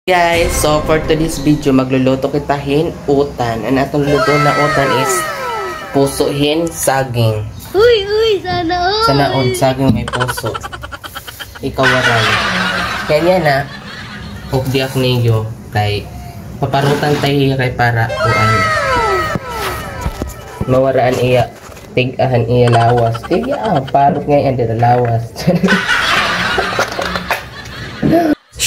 Guys, so for today's video, magluluto kita utan. Ang atong luto na utan is pusohin saging. Uy, sana all. Sana all saging may puso. Ikawaran. Kanya na, hukdiak niyo kay paparutan tayo iya kay para uan. Mawaraan iya, tigahan iya lawas. Parot ngayon dito lawas.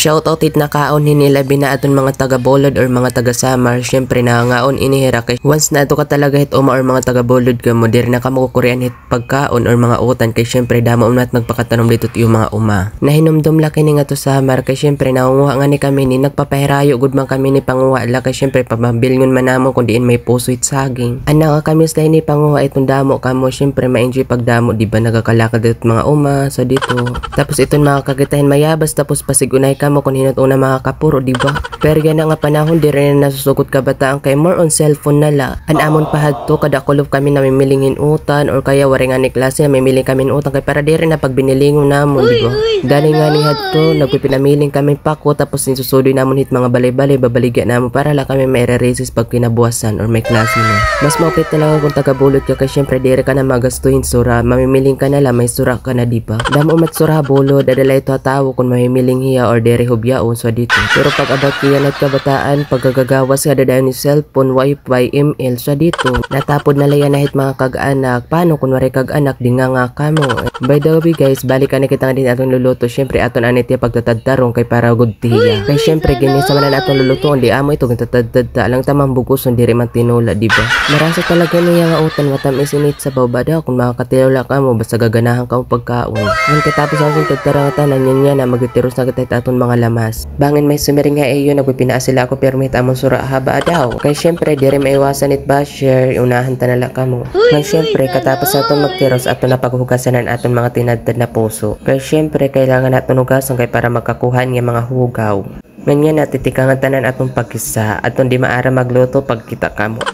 Shoutout it na kaon nila binaaton mga taga-bolod or mga taga-samar. Syempre nangaon inihira kay once na ito ka talaga hit uma or mga taga-bolod ka mo dir na ka mo kukurean hit pagkaon or mga utan kay syempre damo unat magpakatanom dito yung mga uma. Nahinumdum laki ni nga to samar kay syempre nangunguha nga ni kami ni nagpapahirayo gud man kami ni panguha la kay syempre pamabilngon man namo kun diin may puso it saging. Ana ka kami slay ni panguha itong damo kamo syempre ma-enjoy pagdamo di ba nagakalakad dito mga uma sa dito. Tapos iton mga kagitahin mayabas tapos pasigunay ka mo kung hinot una mga kapuro, diba? Pero yan nga panahon, di rin nasusugot kabataan kay more on cellphone nala. Anamon pahadto, kada kulob kami na mimilingin utan or kaya waring ani klase na mimiling kami utan kay para di rin na pagbinilingon namon, diba? Gani nga ni hadto, nagpipinamiling kami pako tapos nisusudoy namon hit mga balay-balay, babaligya namon para la kami may re-resist pag kinabuwasan or may klase na. Mas maupit talaga kung tagabulot ka kay syempre di rin ka na magastuhin sura, mamimiling ka nala, may sura ka na, diba? Damo umat sura bulod, adala ito hatawo kung mamimiling hiya or dere hubyaon so dito. Pero pag about kiyan at kabataan, pagkagagawas ka dadayon ni cellphone, wifi, email so dito. Natapod na layan na hit mga kag-anak. Paano kung wari kag-anak, di nga kamo. By the way guys, balikan na kita nga din atong luluto. Syempre aton anit ya pagtatadtarong kay para good tiya. Kay syempre ginisa man na atong luluto, di amo ito gintatadtadta. Alang tamang bukuson, di rin man tinula, diba? Marasa talaga niya nga utan, matamis init sa bawbada. Kung makakatilala ka mo, basta gaganahan ka mo pagkaon. Ang katapos ang tagtarangatanan niya na magitiros na kita aton mga lamas. Bangin may sumiring nga iyo, nagpipinaa sila ako pero may tamang sura haba daw. Kaya syempre, di rin maiwasan it basher, unahan tanala ka mo. Kaya syempre, katapos atong magtiros ato na paghugasanan aton mga tinadtad na puso. Kaya syempre, kailangan aton hugasan kay para makakuha niya mga hugaw. Ganyan natitikangan tanan atong pagkisa atong di maara magluto pagkita kamo.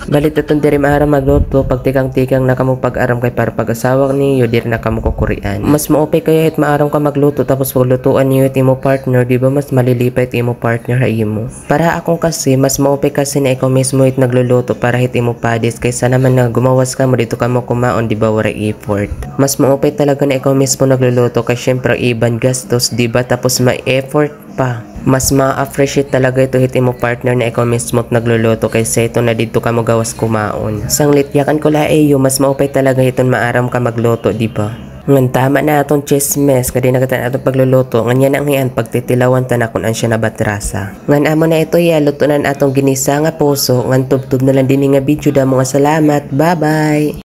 Balit atong di maara magluto pag tikang-tikang na kamo pag-aram kay para pag-asawang niyo di na kamo kukurian. Mas maupay kaya hit maaram ka magluto tapos paglutuan niyo it imo partner, di ba mas malilipay it imo partner ha imo. Para akong kasi mas maupay kasi na ikaw mismo it nagluluto para hit imo padis kaysa naman na gumawas ka mo dito kamo kumaon di ba wala effort. Mas maupay talaga na ikaw mismo nagluluto kay syempre iban gastos di ba tapos may effort pa. Mas ma-appreciate talaga ito hit mo partner na ikaw mismo nagluluto kaysa ito na dito ka mo gawas kumaon. Sang lityakan ko laeyo, mas maupay talaga iton maaram ka magluto, di ba? Ngan tama na atong chismes kadi nagatan atong pagluluto nganyan ang hiyan pagtitilawan ta na kun an siya nabatrasa. Ngan amo na ito ya lutunan atong ginisa nga puso ngan tubtub na lang din nga video damo nga salamat. Bye bye.